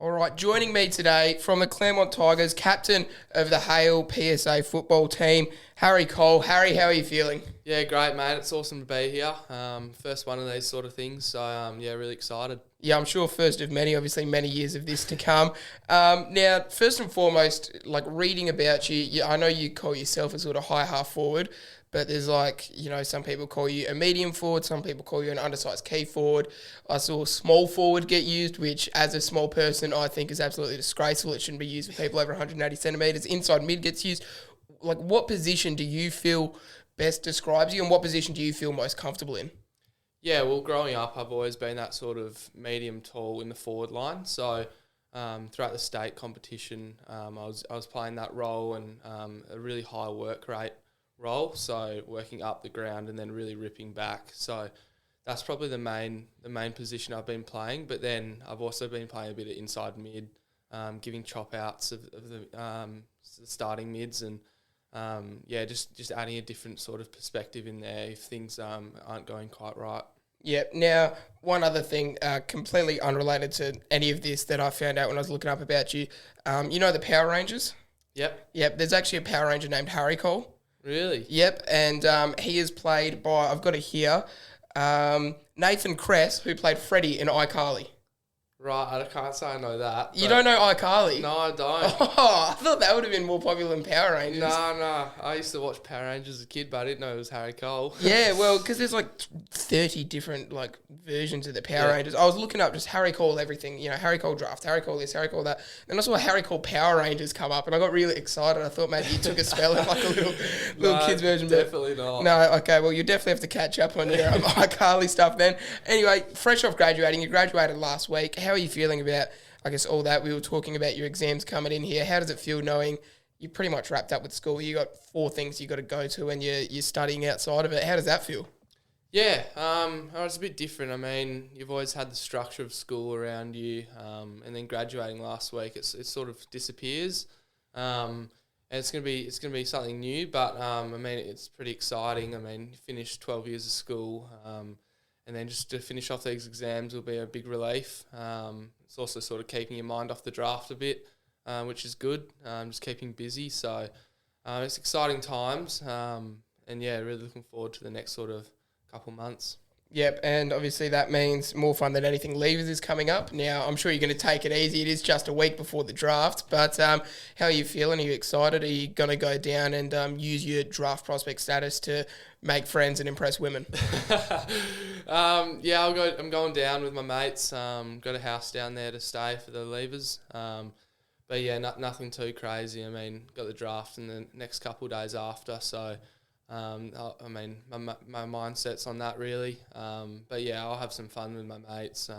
All right, joining me today from the Claremont Tigers, captain of the Hale PSA football team, Harry Cole. Harry, how are you feeling? Yeah, great, mate. It's awesome to be here. First one of these sort of things, so really excited. Yeah, I'm sure first of many, obviously many years of this to come. Now, first and foremost, like reading about you, I know you call yourself a sort of high half forward, but there's some people call you a medium forward, some people call you an undersized key forward. I saw small forward get used, which as a small person, I think is absolutely disgraceful. It shouldn't be used for people over 180 centimetres. Inside mid gets used. Like, what position do you feel best describes you, and what position do you feel most comfortable in? Yeah, well, growing up, I've always been that sort of medium tall in the forward line. So throughout the state competition, I was playing that role and a really high work rate role. So working up the ground and then really ripping back. So that's probably the main position I've been playing. But then I've also been playing a bit of inside mid, giving chop outs of the starting mids and just adding a different sort of perspective in there if things aren't going quite right. Yeah. Now, one other thing, completely unrelated to any of this that I found out when I was looking up about you, you know the Power Rangers? Yep. Yep. There's actually a Power Ranger named Harry Cole. Really? Yep. And he is played by, I've got it here, Nathan Kress, who played Freddie in iCarly. Right, I can't say I know that. You don't know iCarly? No, I don't. Oh, I thought that would have been more popular than Power Rangers. No. I used to watch Power Rangers as a kid, but I didn't know it was Harry Cole. Yeah, well, because there's like 30 different like versions of the Power Rangers. I was looking up just Harry Cole everything, Harry Cole draft, Harry Cole this, Harry Cole that. Then I saw Harry Cole Power Rangers come up, and I got really excited. I thought maybe you took a spell in like a little kids version. Definitely not. No, okay, well, you definitely have to catch up on your iCarly stuff then. Anyway, fresh off graduating, you graduated last week. How are you feeling about, I guess, all that? We were talking about your exams coming in here. How does it feel knowing you're pretty much wrapped up with school? You got 4 things you got to go to and you're studying outside of it. How does that feel? Yeah, it's a bit different. I mean, you've always had the structure of school around you, and then graduating last week, it sort of disappears. And it's gonna be something new, but it's pretty exciting. I mean, you finish 12 years of school, and then just to finish off these exams will be a big relief. It's also sort of keeping your mind off the draft a bit, which is good. Just keeping busy. So it's exciting times. Really looking forward to the next sort of couple months. Yep, and obviously that means more fun than anything. Leavers is coming up. Now, I'm sure you're going to take it easy. It is just a week before the draft, but how are you feeling? Are you excited? Are you going to go down and use your draft prospect status to make friends and impress women? I'm going down with my mates. Got a house down there to stay for the leavers. Nothing too crazy. I mean, got the draft in the next couple of days after, so... my mindset's on that really. I'll have some fun with my mates,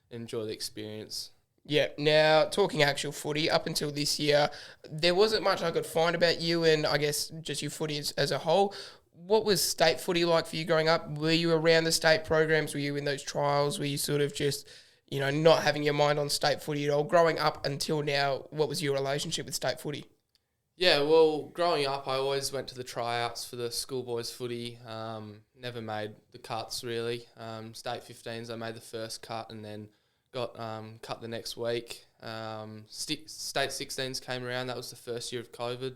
enjoy the experience. Yeah. Now, talking actual footy, up until this year, there wasn't much I could find about you and I guess just your footy as a whole. What was state footy like for you growing up? Were you around the state programs? Were you in those trials? Were you sort of just, not having your mind on state footy at all? Growing up until now, what was your relationship with state footy? Yeah, well, growing up, I always went to the tryouts for the schoolboys footy. Never made the cuts, really. State 15s, I made the first cut and then got cut the next week. State 16s came around. That was the first year of COVID.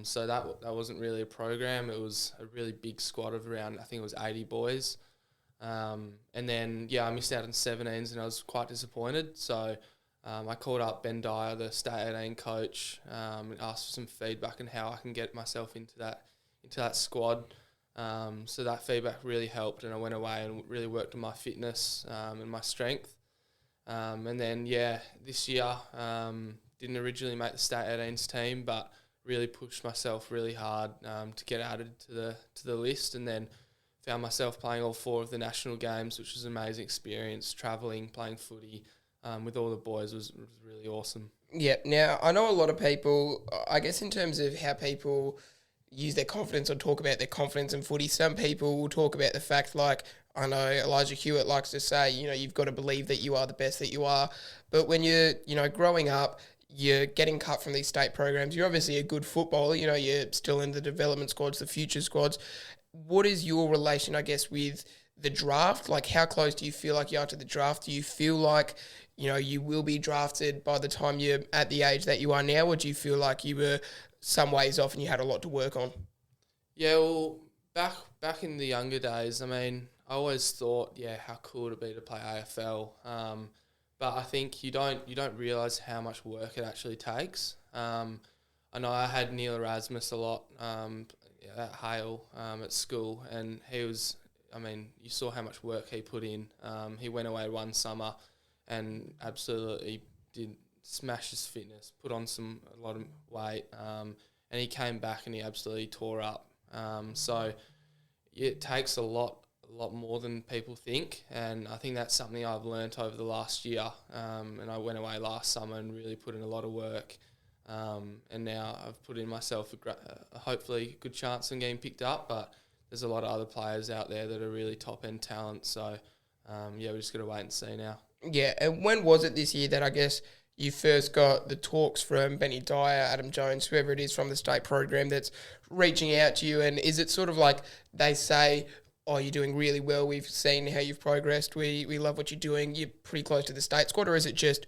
So that wasn't really a program. It was a really big squad of around, I think it was 80 boys. I missed out on 17s and I was quite disappointed. So... I called up Ben Dyer, the State 18 coach, and asked for some feedback on how I can get myself into that squad. So that feedback really helped, and I went away and really worked on my fitness and my strength. This year didn't originally make the State 18s team, but really pushed myself really hard to get added to the list, and then found myself playing all 4 of the national games, which was an amazing experience. Travelling, playing footy. With all the boys was really awesome. Yeah. Now, I know a lot of people, I guess in terms of how people use their confidence or talk about their confidence in footy, some people will talk about the fact, like, I know Elijah Hewitt likes to say, you've got to believe that you are the best that you are. But when you're, growing up, you're getting cut from these state programs. You're obviously a good footballer. You're still in the development squads, the future squads. What is your relation, I guess, with the draft? Like, how close do you feel like you are to the draft? Do you feel like you will be drafted by the time you're at the age that you are now, or do you feel like you were some ways off and you had a lot to work on? Yeah, well, back in the younger days, I mean, I always thought, how cool it'd be to play AFL. But I think you don't realise how much work it actually takes. I know I had Neil Erasmus a lot at Hale at school, and he was, you saw how much work he put in. He went away one summer and absolutely did smash his fitness, put on a lot of weight, and he came back and he absolutely tore up. So it takes a lot more than people think, and I think that's something I've learnt over the last year. And I went away last summer and really put in a lot of work, and now I've put in myself a hopefully good chance on getting picked up, but there's a lot of other players out there that are really top-end talent, so we're just got to wait and see now. Yeah, and when was it this year that I guess you first got the talks from Benny Dyer, Adam Jones, whoever it is from the state program that's reaching out to you? And is it sort of like they say, oh, you're doing really well, we've seen how you've progressed, we love what you're doing, you're pretty close to the state squad? Or is it just,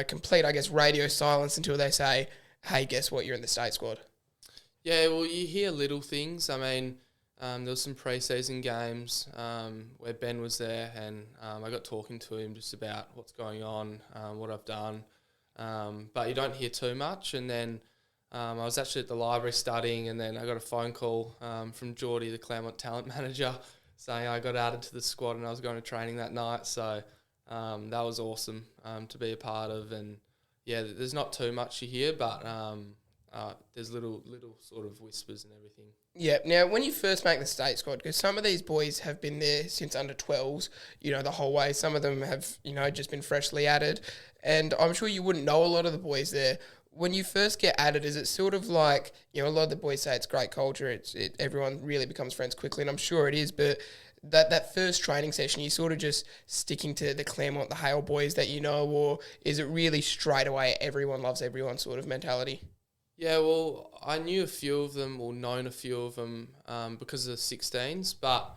complete, I guess, radio silence until they say, hey, guess what, you're in the state squad? Yeah, well, you hear little things. There was some pre-season games where Ben was there, and I got talking to him just about what's going on, what I've done. But you don't hear too much. And then I was actually at the library studying, and then I got a phone call from Geordie, the Claremont talent manager, saying I got added to the squad and I was going to training that night. So that was awesome to be a part of. And yeah, there's not too much you hear, but there's little sort of whispers and everything. Yeah. Now, when you first make the state squad, because some of these boys have been there since under 12s, the whole way. Some of them have, just been freshly added. And I'm sure you wouldn't know a lot of the boys there. When you first get added, is it sort of like, a lot of the boys say it's great culture, everyone really becomes friends quickly, and I'm sure it is, but that first training session, you sort of just sticking to the Claremont, the Hale boys that or is it really straight away everyone loves everyone sort of mentality? Yeah, well, I knew a few of them, or known a few of them because of the 16s, but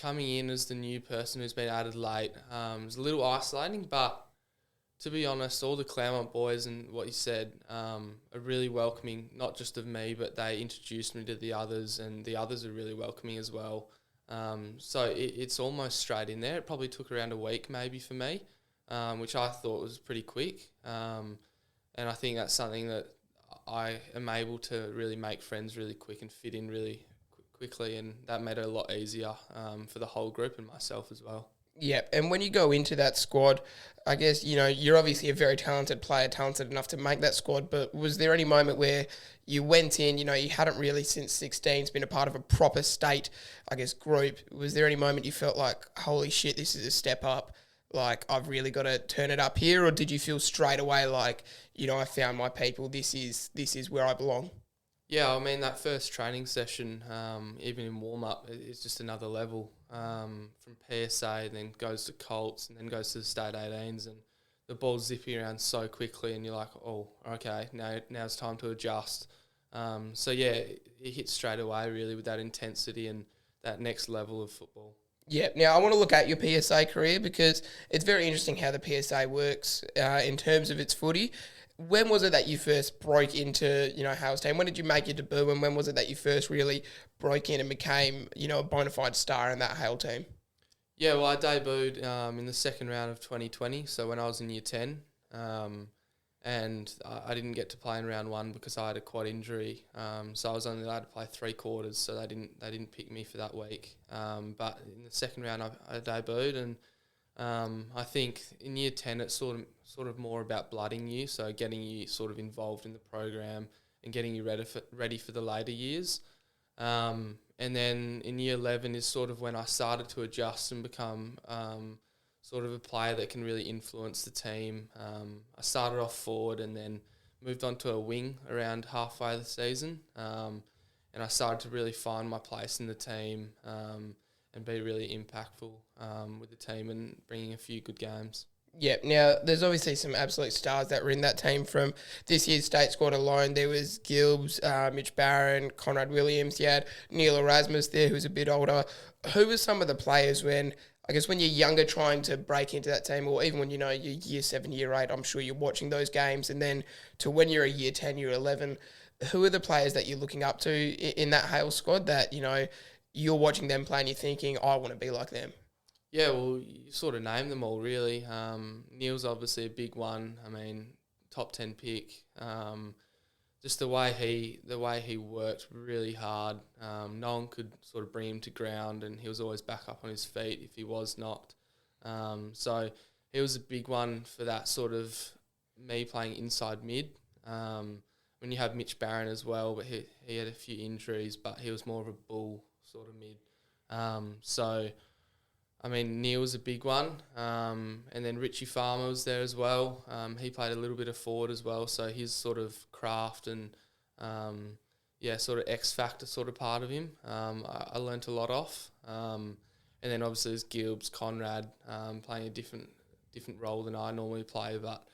coming in as the new person who's been added late was a little isolating, but to be honest, all the Claremont boys and what you said are really welcoming, not just of me, but they introduced me to the others, and the others are really welcoming as well. So it's almost straight in there. It probably took around a week maybe for me, which I thought was pretty quick. And I think that's something that I am able to really make friends really quick and fit in really quickly, and that made it a lot easier for the whole group and myself as well. Yeah, and when you go into that squad, I guess, you're obviously a very talented player, talented enough to make that squad, but was there any moment where you went in, you hadn't really since 16 been a part of a proper state, I guess, group. Was there any moment you felt like, holy shit, this is a step up, like I've really got to turn it up here? Or did you feel straight away like, I found my people, this is where I belong? Yeah, that first training session, even in warm-up, it's just another level. From PSA, then goes to Colts, and then goes to the State 18s, and the ball's zipping around so quickly, and you're like, oh, okay, now it's time to adjust. So yeah, it hits straight away really with that intensity and that next level of football. Yeah. Now, I want to look at your PSA career because it's very interesting how the PSA works in terms of its footy. When was it that you first broke into, Hale's team? When did you make your debut, and when was it that you first really broke in and became, a bona fide star in that Hale team? Yeah, well, I debuted in the second round of 2020, so when I was in year 10, and I didn't get to play in round one because I had a quad injury, so I was only allowed to play 3 quarters, so they didn't pick me for that week. But in the second round, I debuted, and I think in year 10 it's sort of more about blooding you, so getting you sort of involved in the program and getting you ready for the later years. And then in year 11 is sort of when I started to adjust and become sort of a player that can really influence the team. I started off forward and then moved on to a wing around halfway of the season, and I started to really find my place in the team and be really impactful with the team and bringing a few good games. Yeah, now there's obviously some absolute stars that were in that team from this year's state squad alone. There was Gibbs, Mitch Barron, Conrad Williams. You had Neil Erasmus there, who's a bit older. Who were some of the players when, I guess when you're younger trying to break into that team, or even when, you're year 7, year 8, I'm sure you're watching those games, and then to when you're a year 10, year 11, who are the players that you're looking up to in that Hale squad that, you're watching them play and you're thinking, I want to be like them? Yeah, well, you sort of name them all, really. Neil's obviously a big one. I mean, top 10 pick. Just the way he worked really hard. No one could sort of bring him to ground, and he was always back up on his feet if he was knocked. So he was a big one for that sort of me playing inside mid. When you have Mitch Barron as well, but he had a few injuries, but he was more of a bull sort of mid. So, I mean, Neil was a big one. And then Richie Farmer was there as well. He played a little bit of forward as well, so his sort of craft and, sort of X-factor sort of part of him, I learnt a lot off. And then obviously there's Gilbs, Conrad, playing a different role than I normally play, but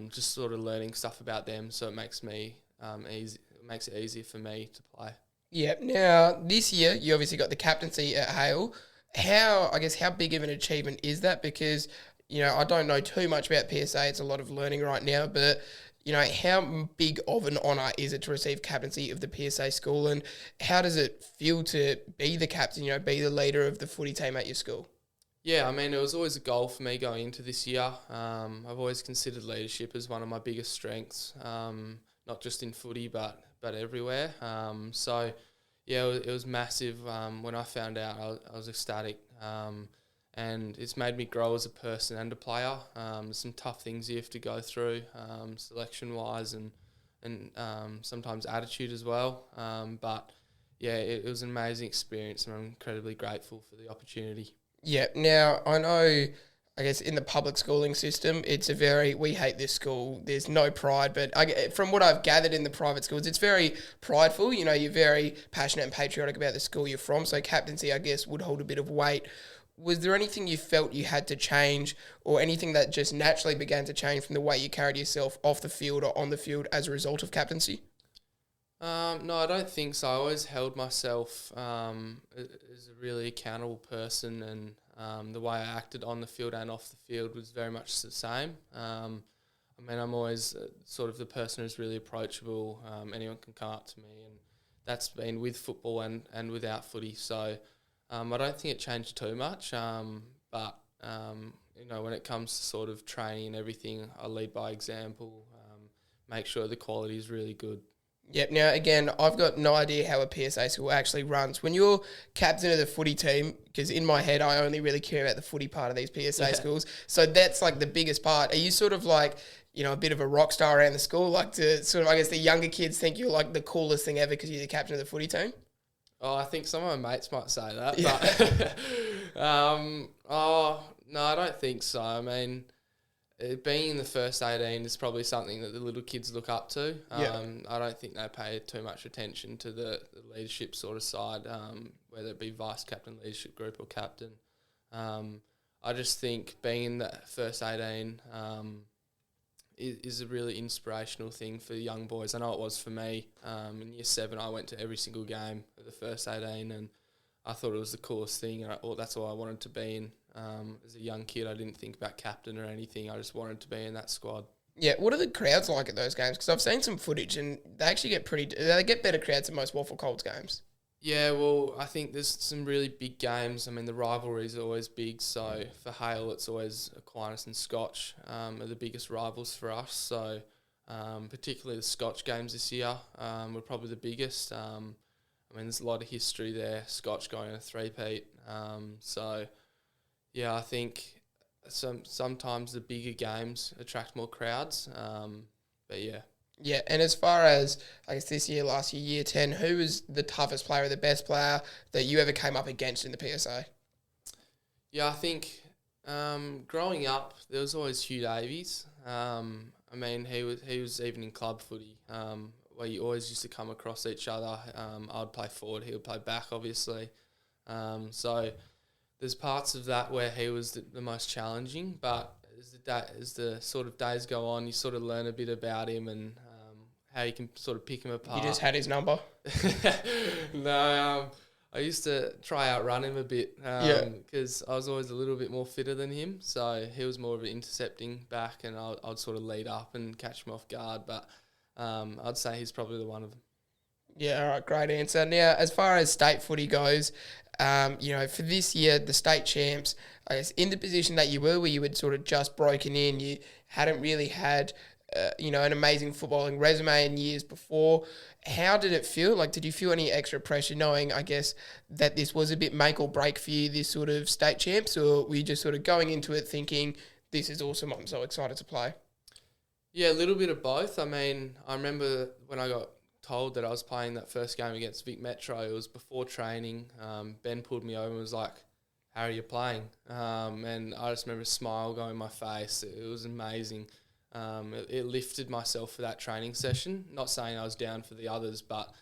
just sort of learning stuff about them, so it makes it easier for me to play. Yeah. Now, this year, you obviously got the captaincy at Hale. How big of an achievement is that? Because, I don't know too much about PSA. It's a lot of learning right now, but, how big of an honour is it to receive captaincy of the PSA school, and how does it feel to be the captain, be the leader of the footy team at your school? Yeah, I mean, it was always a goal for me going into this year. I've always considered leadership as one of my biggest strengths, not just in footy, but everywhere. So, yeah, it was massive. When I found out, I was ecstatic. And it's made me grow as a person and a player. There's some tough things you have to go through, selection-wise and sometimes attitude as well. But, yeah, it was an amazing experience, and I'm incredibly grateful for the opportunity. Yeah. Now, I know, I guess, in the public schooling system, we hate this school, there's no pride, but from what I've gathered in the private schools, it's very prideful. You're very passionate and patriotic about the school you're from, so captaincy, I guess, would hold a bit of weight. Was there anything you felt you had to change, or anything that just naturally began to change from the way you carried yourself off the field or on the field as a result of captaincy? No, I don't think so. I always held myself as a really accountable person, and the way I acted on the field and off the field was very much the same. I mean, I'm always sort of the person who's really approachable. Anyone can come up to me, and that's been with football and without footy. So I don't think it changed too much. But when it comes to sort of training and everything, I lead by example. Make sure the quality is really good. Yep. Now, again, I've got no idea how a PSA school actually runs. When you're captain of the footy team, because in my head, I only really care about the footy part of these PSA schools, so that's like the biggest part. Are you sort of like, a bit of a rock star around the school, like to sort of, I guess, the younger kids think you're like the coolest thing ever because you're the captain of the footy team? Oh, I think some of my mates might say that, yeah. But no, I don't think so. I mean, being in the first 18 is probably something that the little kids look up to. I don't think they pay too much attention to the leadership sort of side, whether it be vice captain, leadership group, or captain. I just think being in the first 18 is a really inspirational thing for young boys. I know it was for me. In year 7, I went to every single game of the first 18, and I thought it was the coolest thing, and that's all I wanted to be in. As a young kid, I didn't think about captain or anything. I just wanted to be in that squad. Yeah, what are the crowds like at those games? Because I've seen some footage, and they actually get better crowds than most Waffle Colts games. Yeah, well, I think there's some really big games. I mean, the rivalries are always big. So for Hale, it's always Aquinas and Scotch are the biggest rivals for us. So particularly the Scotch games this year were probably the biggest. I mean, there's a lot of history there. Scotch going on a three-peat. So yeah, I think sometimes the bigger games attract more crowds. But yeah. Yeah, and as far as, I guess, this year, last year, year 10, who was the toughest player or the best player that you ever came up against in the PSA? Yeah, I think growing up, there was always Hugh Davies. I mean, he was even in club footy, where you always used to come across each other. I'd play forward, he would play back, obviously. So there's parts of that where he was the most challenging, but as the sort of days go on, you sort of learn a bit about him and how you can sort of pick him apart. You just had his number? No, I used to try outrun him a bit because I was always a little bit more fitter than him. So he was more of an intercepting back, and I'd sort of lead up and catch him off guard. But I'd say he's probably the one of them. Yeah, all right, great answer. Now, as far as state footy goes, for this year, the state champs, I guess, in the position that you were, where you had sort of just broken in, you hadn't really had, an amazing footballing resume in years before. How did it feel? Like, did you feel any extra pressure knowing, I guess, that this was a bit make or break for you, this sort of state champs, or were you just sort of going into it thinking, this is awesome, I'm so excited to play? Yeah, a little bit of both. I mean, I remember when I got told that I was playing that first game against Vic Metro. It was before training. Ben pulled me over and was like, "How are you playing?" And I just remember a smile going on my face. It was amazing. It lifted myself for that training session. Not saying I was down for the others, but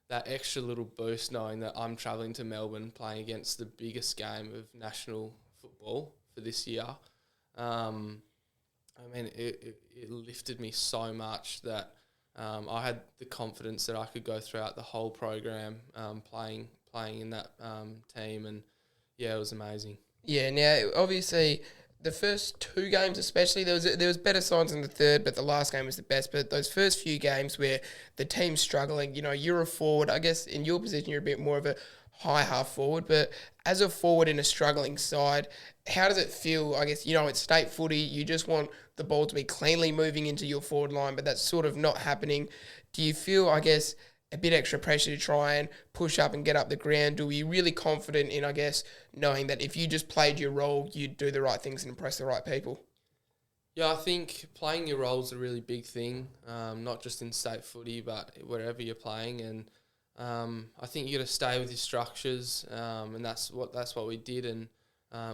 that extra little boost knowing that I'm travelling to Melbourne playing against the biggest game of national football for this year. It lifted me so much that I had the confidence that I could go throughout the whole program playing in that team, and yeah, it was amazing. Yeah, now obviously the first two games especially, there was better signs in the third, but the last game was the best. But those first few games where the team's struggling, you're a forward. I guess in your position you're a bit more of a high half forward, but as a forward in a struggling side, how does it feel? I guess, it's state footy, you just want the ball to be cleanly moving into your forward line, but that's sort of not happening. Do you feel, I guess, a bit extra pressure to try and push up and get up the ground? Are you really confident in, I guess, knowing that if you just played your role, you'd do the right things and impress the right people? Yeah, I think playing your role is a really big thing, not just in state footy, but wherever you're playing. And I think you got to stay with your structures, and that's what we did. And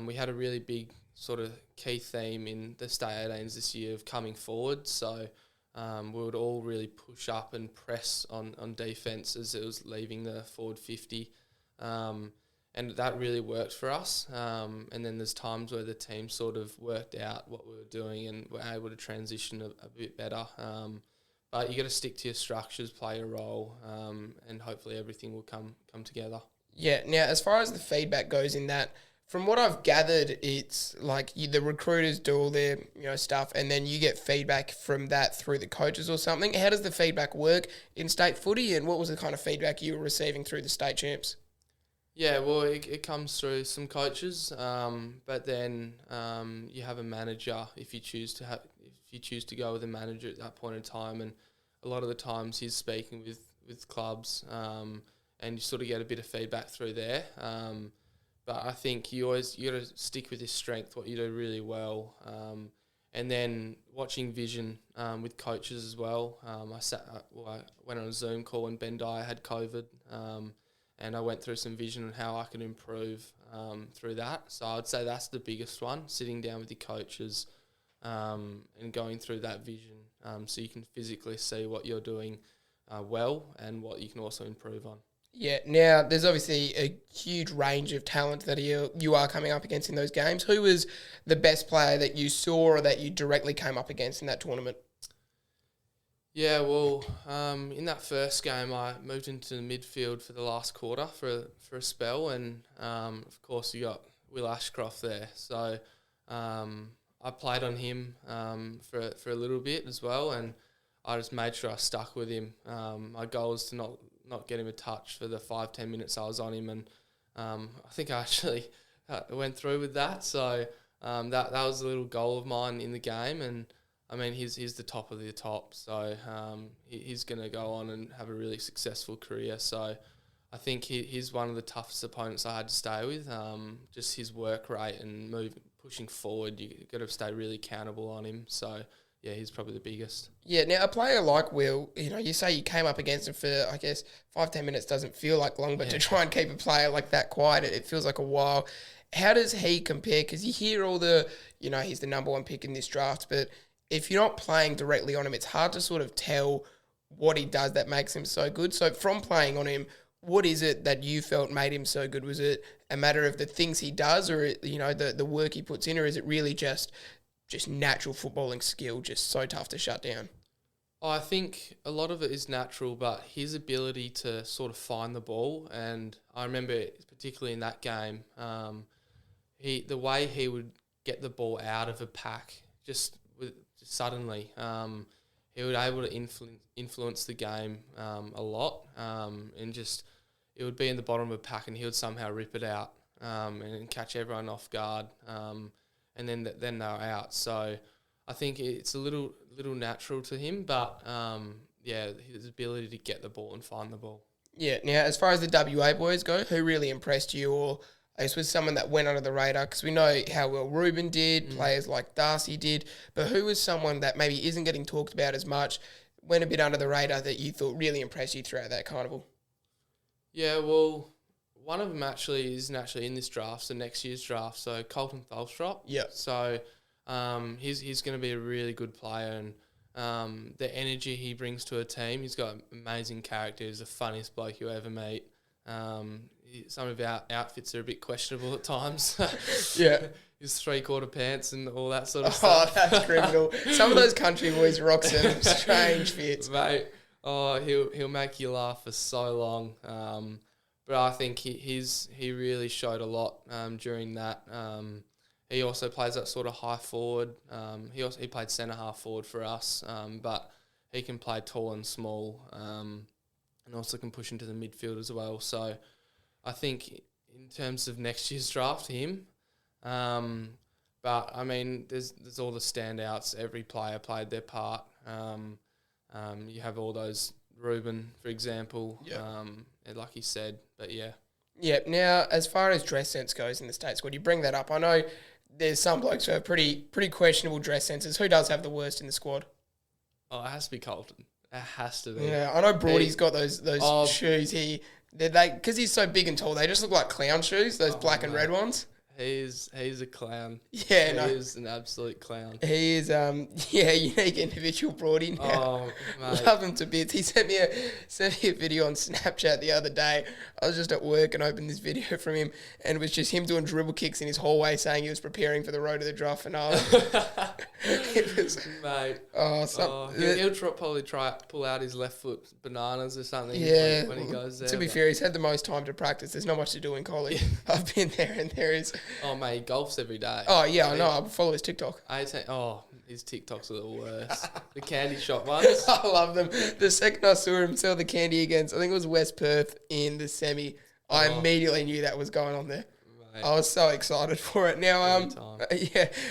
we had a really big sort of key theme in the state 18s this year of coming forward. So we would all really push up and press on defence as it was leaving the forward 50. And that really worked for us. And then there's times where the team sort of worked out what we were doing and were able to transition a bit better. But you got to stick to your structures, play your role, and hopefully everything will come together. Yeah. Now, as far as the feedback goes in that, from what I've gathered, it's like the recruiters do all their stuff, and then you get feedback from that through the coaches or something. How does the feedback work in state footy, and what was the kind of feedback you were receiving through the state champs? Yeah, well, it comes through some coaches, but then you have a manager if you choose to go with a manager at that point in time, and a lot of the times he's speaking with clubs, and you sort of get a bit of feedback through there. But I think you got to stick with your strength, what you do really well, and then watching vision with coaches as well. I went on a Zoom call when Ben Dyer had COVID. And I went through some vision on how I could improve through that. So I'd say that's the biggest one, sitting down with your coaches and going through that vision so you can physically see what you're doing well and what you can also improve on. Yeah, now there's obviously a huge range of talent that you are coming up against in those games. Who was the best player that you saw or that you directly came up against in that tournament? Yeah, well, in that first game, I moved into the midfield for the last quarter for a spell, and of course you got Will Ashcroft there. So I played on him for a little bit as well, and I just made sure I stuck with him. My goal was to not get him a touch for the 5-10 minutes I was on him, and I think I actually went through with that. So that was a little goal of mine in the game, and I mean, he's the top of the top, so he's going to go on and have a really successful career. So I think he's one of the toughest opponents I had to stay with. Just his work rate and pushing forward, you got to stay really accountable on him. So yeah, he's probably the biggest. Yeah, now a player like Will, you say you came up against him for, I guess, 5-10 minutes doesn't feel like long, but to try and keep a player like that quiet, it feels like a while. How does he compare? Because you hear all the, he's the number one pick in this draft, but if you're not playing directly on him, it's hard to sort of tell what he does that makes him so good. So from playing on him, what is it that you felt made him so good? Was it a matter of the things he does or, the work he puts in, or is it really just natural footballing skill, just so tough to shut down? I think a lot of it is natural, but his ability to sort of find the ball, and I remember particularly in that game, the way he would get the ball out of a pack just suddenly, he would able to influence the game a lot, and just it would be in the bottom of a pack, and he would somehow rip it out and catch everyone off guard, and then they're out. So I think it's a little natural to him, but his ability to get the ball and find the ball. Yeah. Now, as far as the WA boys go, who really impressed you, or I guess was someone that went under the radar? Because we know how well Ruben did, players like Darcy did, but who was someone that maybe isn't getting talked about as much, went a bit under the radar that you thought really impressed you throughout that carnival? Yeah, well, one of them isn't actually in this draft, so next year's draft. So Colton Tholstrop. Yeah. So he's going to be a really good player, and the energy he brings to a team, he's got amazing character. He's the funniest bloke you ever meet. Some of our outfits are a bit questionable at times. Yeah. His 3/4 pants and all that sort of stuff. Oh, that's criminal. Some of those country boys rock some strange fits. Mate, he'll make you laugh for so long. But I think he really showed a lot during that. He also plays that sort of high forward. He played centre half forward for us, but he can play tall and small, and also can push into the midfield as well. So I think in terms of next year's draft, him. But I mean, there's all the standouts. Every player played their part. You have all those Ruben, for example. Yep. Like he said, but yeah. Yeah. Now, as far as dress sense goes in the State squad, you bring that up. I know there's some blokes who have pretty questionable dress senses. Who does have the worst in the squad? Oh, it has to be Colton. It has to be. Yeah, I know Broady's got those shoes. Because he's so big and tall, they just look like clown shoes. Those black and red ones. He's a clown. Yeah, he is an absolute clown. He is unique individual Brody now. Oh, mate. Love him to bits. He sent me a video on Snapchat the other day. I was just at work and opened this video from him, and it was just him doing dribble kicks in his hallway, saying he was preparing for the road to the draft finale. It was, mate. He'll probably try pull out his left foot bananas or something. Yeah, when he goes there. To be fair, he's had the most time to practice. There's not much to do in college. I've been there, and there is. Oh, mate, he golfs every day. Oh, yeah, I know. I follow his TikTok. His TikToks are the worst. The candy shop ones. I love them. The second I saw him sell the candy against, I think it was West Perth in the semi, I immediately knew that was going on there. Mate. I was so excited for it. Now,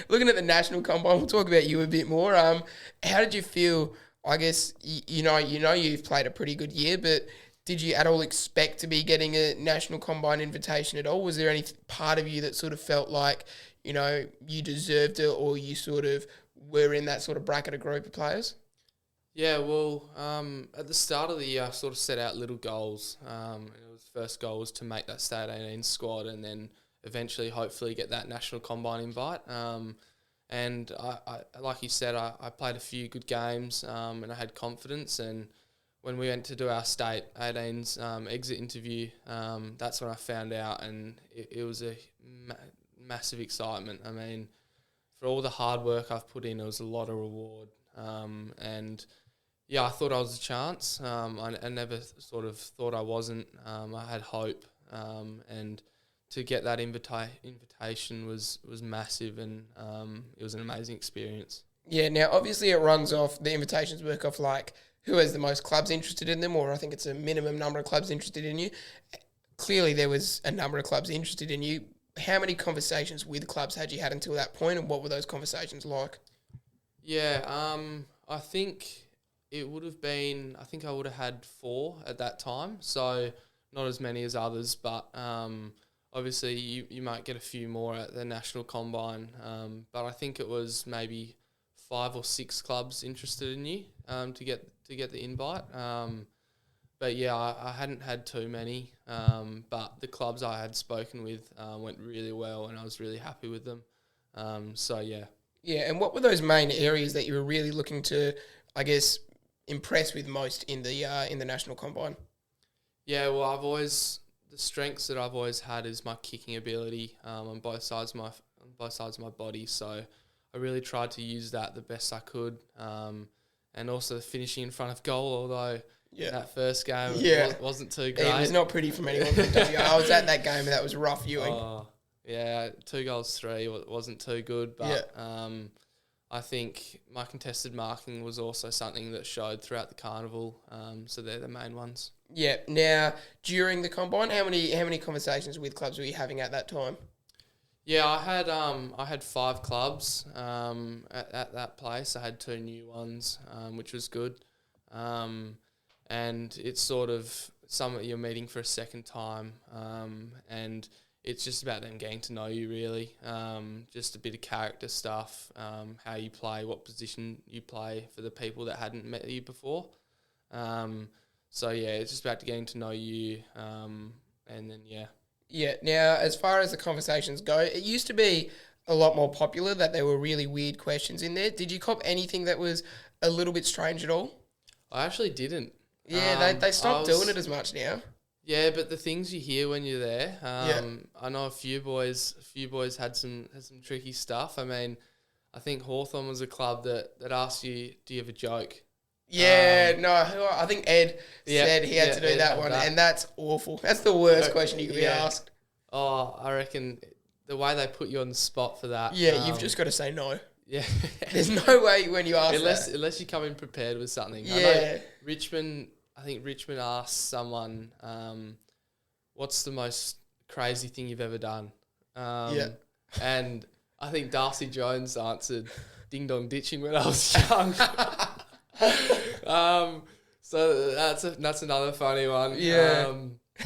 looking at the national combine, we'll talk about you a bit more. How did you feel? I guess you know you've played a pretty good year, but did you at all expect to be getting a national combine invitation at all? Was there any part of you that sort of felt like, you deserved it, or you sort of were in that sort of bracket of group of players? Yeah, well, at the start of the year, I sort of set out little goals. First goal was to make that State 18 squad, and then eventually, hopefully, get that national combine invite. And I like you said, I played a few good games, and I had confidence. And when we went to do our State 18's exit interview, that's when I found out, and it was a massive excitement. I mean, for all the hard work I've put in, it was a lot of reward. And yeah, I thought I was a chance. I never sort of thought I wasn't. I had hope, and to get that invitation was massive, and it was an amazing experience. Yeah, now obviously it runs off, the invitations work off like who has the most clubs interested in them, or I think it's a minimum number of clubs interested in you. Clearly there was a number of clubs interested in you. How many conversations with clubs had you had until that point, and what were those conversations like? Yeah, I think it would have been, I think I would have had 4 at that time, so not as many as others, but obviously you might get a few more at the national combine, but I think it was maybe 5 or 6 clubs interested in you to get the invite. But yeah, I hadn't had too many, but the clubs I had spoken with went really well, and I was really happy with them. So yeah. Yeah, and what were those main areas that you were really looking to, I guess, impress with most in the national combine? Yeah, well, the strengths that I've always had is my kicking ability on both sides of my body. So I really tried to use that the best I could, and also finishing in front of goal, although that first game wasn't too great. It was not pretty from anyone from WA. I was at that game and that was rough viewing. 2-3 wasn't too good, but I think my contested marking was also something that showed throughout the carnival. So they're the main ones. Yeah. Now, during the combine, how many conversations with clubs were you having at that time? Yeah, I had 5 clubs at that place. I had 2 new ones, which was good. And it's sort of someone you're meeting for a second time, and it's just about them getting to know you, really. Just a bit of character stuff, how you play, what position you play for the people that hadn't met you before. So, it's just about getting to know you, and then, Yeah, now, as far as the conversations go, it used to be a lot more popular that there were really weird questions in there. Did you cop anything that was a little bit strange at all? I actually didn't. Yeah, they stopped doing it as much now. Yeah, but the things you hear when you're there, I know a few boys had some tricky stuff. I mean, I think Hawthorn was a club that asked you, do you have a joke? Yeah, I think Ed said he had to do that one, and that's awful. That's the worst question you could be asked. Oh, I reckon the way they put you on the spot for that. Yeah, you've just got to say no. Yeah. There's no way when you ask unless you come in prepared with something. Yeah. I know I think Richmond asked someone, what's the most crazy thing you've ever done? And I think Darcy Jones answered ding dong ditching when I was young. So that's another funny one. Yeah.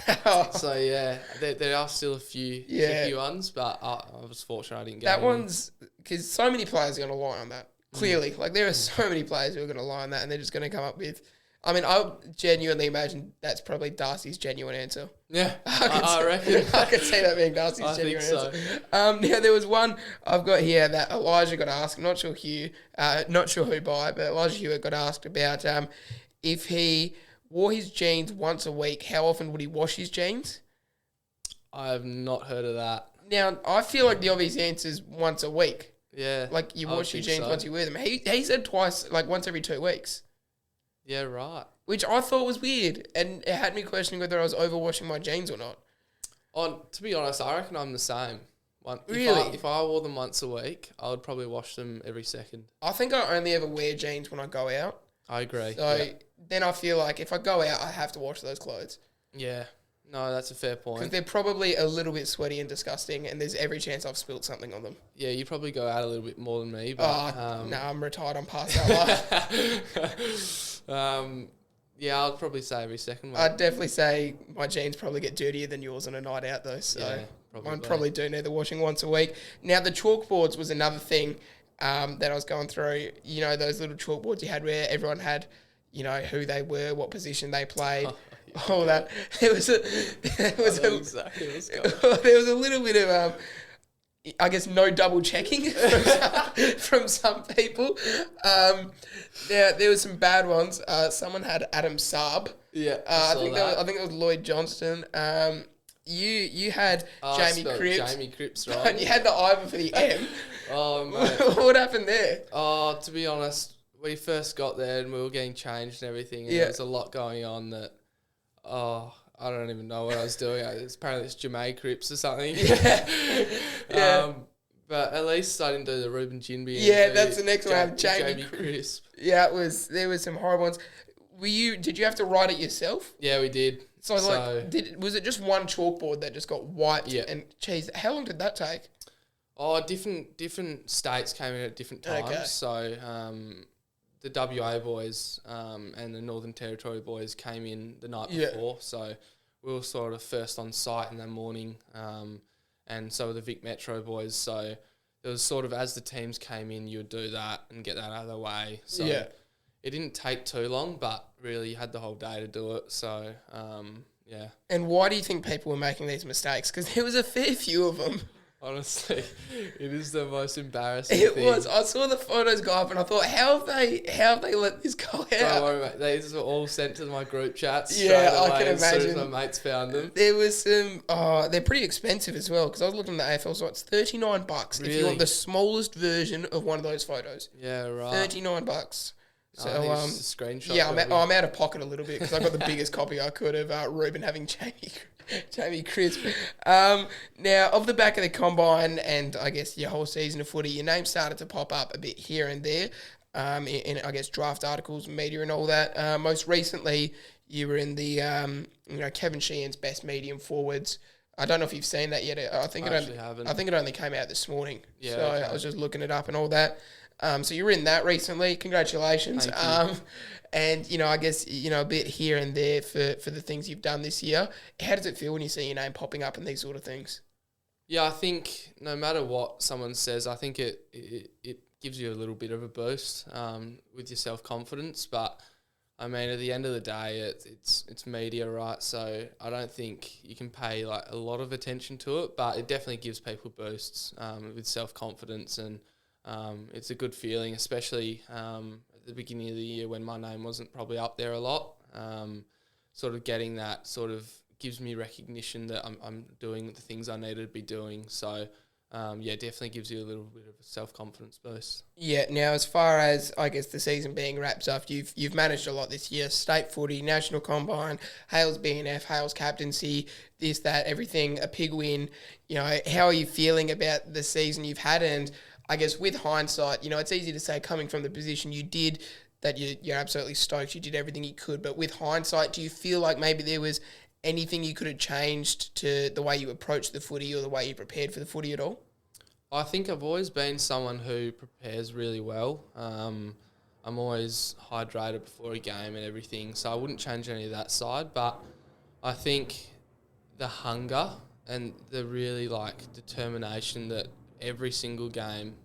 There are still a few tricky ones, but I was fortunate I didn't get that any. one's because so many players are going to lie on that. Clearly, like there are so many players who are going to lie on that, and they're just going to come up with. I mean, I genuinely imagine that's probably Darcy's genuine answer. Yeah, I reckon. I could see that being Darcy's genuine answer. Now, there was one I've got here that Elijah got asked. I'm not sure who by, but Elijah Hewitt got asked about if he wore his jeans once a week, how often would he wash his jeans? I have not heard of that. Now, I feel like the obvious answer is once a week. Yeah. Like you wash your jeans once you wear them. He said twice, like once every 2 weeks. Yeah, right. Which I thought was weird, and it had me questioning whether I was overwashing my jeans or not. To be honest, I reckon I'm the same. Really? If I wore them once a week, I would probably wash them every second. I think I only ever wear jeans when I go out. I agree. So then I feel like if I go out, I have to wash those clothes. Yeah. No, that's a fair point. Because they're probably a little bit sweaty and disgusting, and there's every chance I've spilled something on them. Yeah, you probably go out a little bit more than me. But, no, I'm retired. I'm past that life. Yeah, I'd probably say every second one. I'd definitely say my jeans probably get dirtier than yours on a night out, though. So mine probably do need the washing once a week. Now, the chalkboards was another thing that I was going through. You know, those little chalkboards you had where everyone had, you know, who they were, what position they played. All that. There was a little bit of I guess no double checking from some people. Now there was some bad ones. Someone had Adam Saab. Yeah, I think it was Lloyd Johnston. You had Jamie Cripps. Jamie Cripps, right? You had the Ivan for the M. Oh mate, what happened there? Oh, to be honest, we first got there and we were getting changed and everything, and there was a lot going on that. Oh, I don't even know what I was doing. Apparently it's Jermaine Cripps or something. Yeah. But at least I didn't do the Ruben Ginby. Yeah, that's the next one. Jamie Cripps. Yeah, there was some horrible ones. Did you have to write it yourself? Yeah, we did. So was it just one chalkboard that just got wiped? Yeah. And geez, how long did that take? Oh, different states came in at different times. Okay. So the WA boys and the Northern Territory boys came in the night before, so we were sort of first on site in the morning, and so were the Vic Metro boys. So it was sort of as the teams came in, you would do that and get that out of the way. So it didn't take too long, but really you had the whole day to do it. So yeah. And why do you think people were making these mistakes? Because there was a fair few of them. Honestly, it is the most embarrassing thing. It was. I saw the photos go up and I thought, how have they let this go out? Don't worry, mate. These were all sent to my group chats. Yeah, I can imagine. As soon as my mates found them. There was some. They're pretty expensive as well, because I was looking at the AFL, so it's $39 if you want the smallest version of one of those photos. Yeah, right. $39. So just a screenshot. yeah, I'm out of pocket a little bit because I got the biggest copy I could of Ruben having Jamie Crisp. Now, off the back of the combine and I guess your whole season of footy, your name started to pop up a bit here and there in I guess draft articles, media, and all that. Most recently, you were in the Kevin Sheehan's best medium forwards. I don't know if you've seen that yet. I think it only came out this morning. Yeah, so okay. I was just looking it up and all that. So you were in that recently. Congratulations. Thank you. And, I guess, a bit here and there for the things you've done this year. How does it feel when you see your name popping up in these sort of things? Yeah, I think no matter what someone says, I think it gives you a little bit of a boost with your self-confidence. But, I mean, at the end of the day, it's media, right? So I don't think you can pay like a lot of attention to it, but it definitely gives people boosts with self-confidence, and it's a good feeling, especially at the beginning of the year when my name wasn't probably up there a lot. Sort of getting that sort of gives me recognition that I'm doing the things I needed to be doing. So definitely gives you a little bit of a self-confidence boost. Yeah, now as far as, I guess, the season being wrapped up, you've managed a lot this year. State footy, national combine, Hale's BNF, Hale's captaincy, this, that, everything, a pig win. How are you feeling about the season you've had? And I guess with hindsight, it's easy to say coming from the position you did that you're absolutely stoked, you did everything you could. But with hindsight, do you feel like maybe there was anything you could have changed to the way you approached the footy or the way you prepared for the footy at all? I think I've always been someone who prepares really well. I'm always hydrated before a game and everything, so I wouldn't change any of that side. But I think the hunger and the really determination that every single game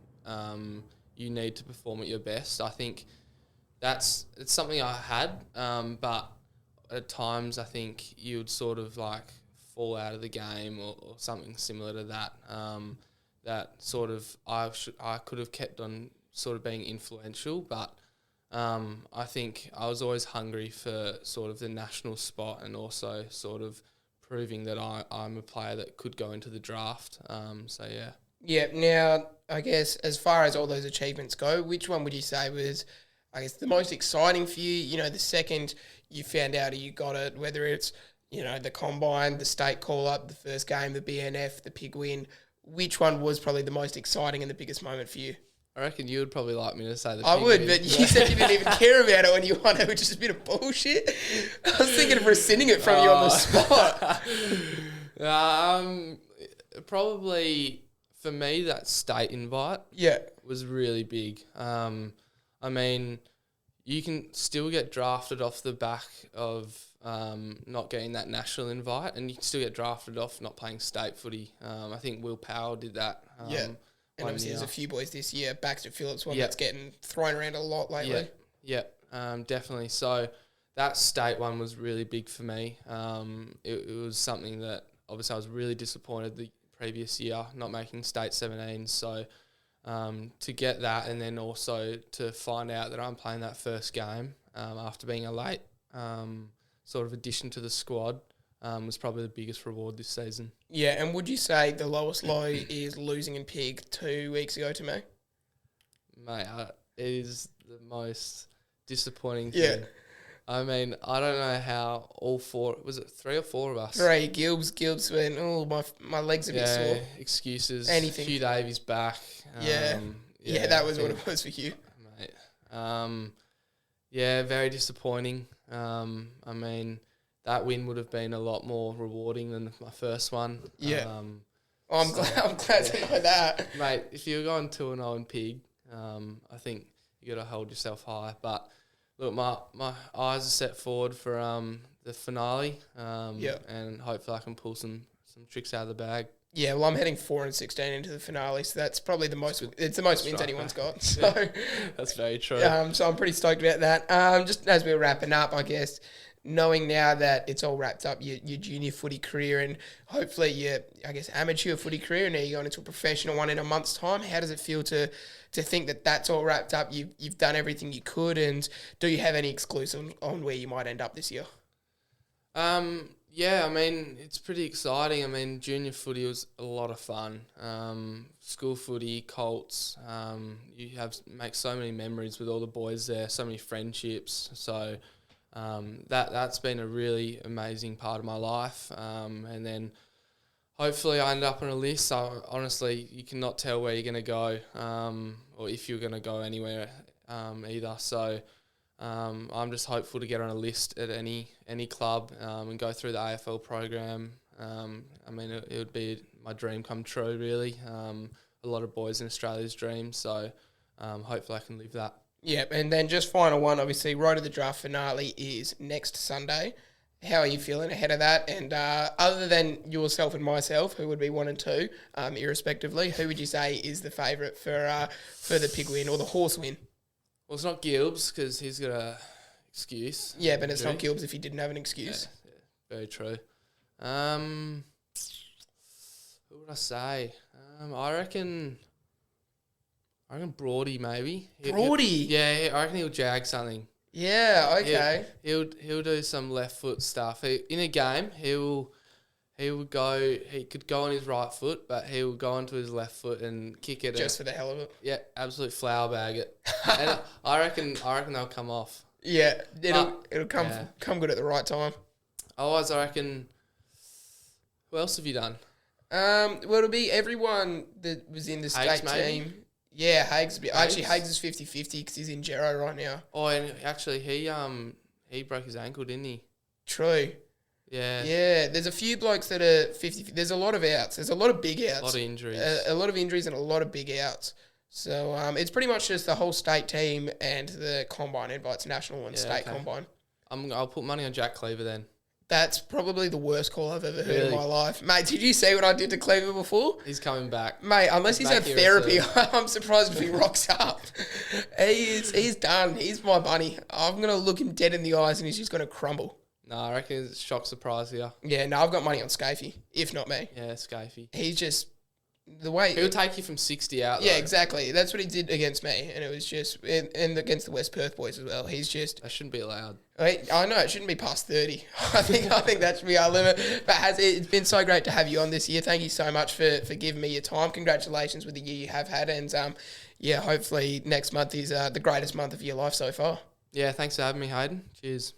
you need to perform at your best, I think it's something I had, but at times I think you would sort of fall out of the game or something similar to that. That sort of I could have kept on sort of being influential, but I think I was always hungry for sort of the national spot and also sort of proving that I'm a player that could go into the draft. So yeah. Yeah. Now, I guess as far as all those achievements go, which one would you say was, I guess, the most exciting for you? The second you found out you got it, whether it's, the combine, the state call-up, the first game, the BNF, the pig win, which one was probably the most exciting and the biggest moment for you? I reckon you would probably like me to say the I would, win. But you said you didn't even care about it when you won it, which is a bit of bullshit. I was thinking of rescinding it from you on the spot. Probably, for me, that state invite was really big. I mean, you can still get drafted off the back of not getting that national invite, and you can still get drafted off not playing state footy. I think Will Powell did that. And obviously there's a few boys this year. Baxter Phillips, one that's getting thrown around a lot lately. Yeah, definitely. So that state one was really big for me. It was something that obviously I was really disappointed the previous year not making state 17s. So to get that, and then also to find out that I'm playing that first game after being a late sort of addition to the squad was probably the biggest reward this season. Yeah, and would you say the lowest low is losing in pig 2 weeks ago to me? Mate, it is the most disappointing thing. I mean, I don't know how all four, was it 3 or 4 of us? 3. Gibbs went, my leg's a bit sore. Excuses. Anything. Hugh Davies back. Yeah, that was what it was for you. Mate. Very disappointing. I mean, that win would have been a lot more rewarding than my first one. Yeah. I'm glad to know that. Mate, if you're going 2-0 in pig, I think you got to hold yourself high. But look, my eyes are set forward for the finale. And hopefully I can pull some tricks out of the bag. Yeah, well, I'm heading 4-16 into the finale, so that's probably the most. It's the most wins anyone's got. So that's very true. So I'm pretty stoked about that. Just as we're wrapping up, I guess, knowing now that it's all wrapped up, your junior footy career and hopefully your, I guess, amateur footy career, and now you're going into a professional one in a month's time. How does it feel to think that that's all wrapped up? You've done everything you could, and do you have any exclusive on where you might end up this year? Yeah, I mean, it's pretty exciting. I mean, junior footy was a lot of fun. School footy, Colts, make so many memories with all the boys there, so many friendships. So that's been a really amazing part of my life. And then hopefully I end up on a list. So honestly, you cannot tell where you're going to go or if you're going to go anywhere either. So I'm just hopeful to get on a list at any club and go through the AFL program. I mean, it would be my dream come true, really. A lot of boys in Australia's dreams, so hopefully I can live that. Yeah, and then just final one, obviously, Road to the Draft finale is next Sunday. How are you feeling ahead of that? And other than yourself and myself, who would be 1 and 2, irrespectively, who would you say is the favourite for the pig win or the horse win? Well, it's not Gilbs because he's got a excuse. Yeah, but it's not Gilbs if he didn't have an excuse. Yeah, very true. Who would I say? I reckon Brody maybe. Brody? Yeah, I reckon he'll jag something. Yeah, okay. He'll do some left foot stuff. In a game, he could go on his right foot, but he'll go onto his left foot and kick it. Just for the hell of it. Yeah, absolute flower bag it. And I reckon they'll come off. Yeah, it'll come good at the right time. Otherwise, I reckon. Who else have you done? Well, it'll be everyone that was in the Hagues, state maybe? team. Yeah, Hagues. Actually, Hagues is 50-50 because he's in Gero right now. Oh, and actually, he broke his ankle, didn't he? True. Yeah. Yeah, there's a few blokes that are 50. There's a lot of outs. There's a lot of big outs. A lot of injuries. A lot of injuries and a lot of big outs. So it's pretty much just the whole state team and the combine invites, national and state combine. I'll put money on Jack Cleaver then. That's probably the worst call I've ever heard in my life. Mate, did you see what I did to Cleaver before? He's coming back. Mate, unless he's had therapy, I'm surprised if he rocks up. He's done. He's my bunny. I'm going to look him dead in the eyes and he's just going to crumble. No, I reckon it's a shock surprise here. Yeah, no, I've got money on Scafey, if not me. Yeah, Scafey. He's just... the way he'll take you from 60 out. Yeah, though. exactly. That's what he did against me, and it was just and against the West Perth boys as well. He's just. That shouldn't be allowed. I know it shouldn't be past 30. I think that should be our limit. But it's been so great to have you on this year. Thank you so much for giving me your time. Congratulations with the year you have had, and hopefully next month is the greatest month of your life so far. Yeah, thanks for having me, Hayden. Cheers.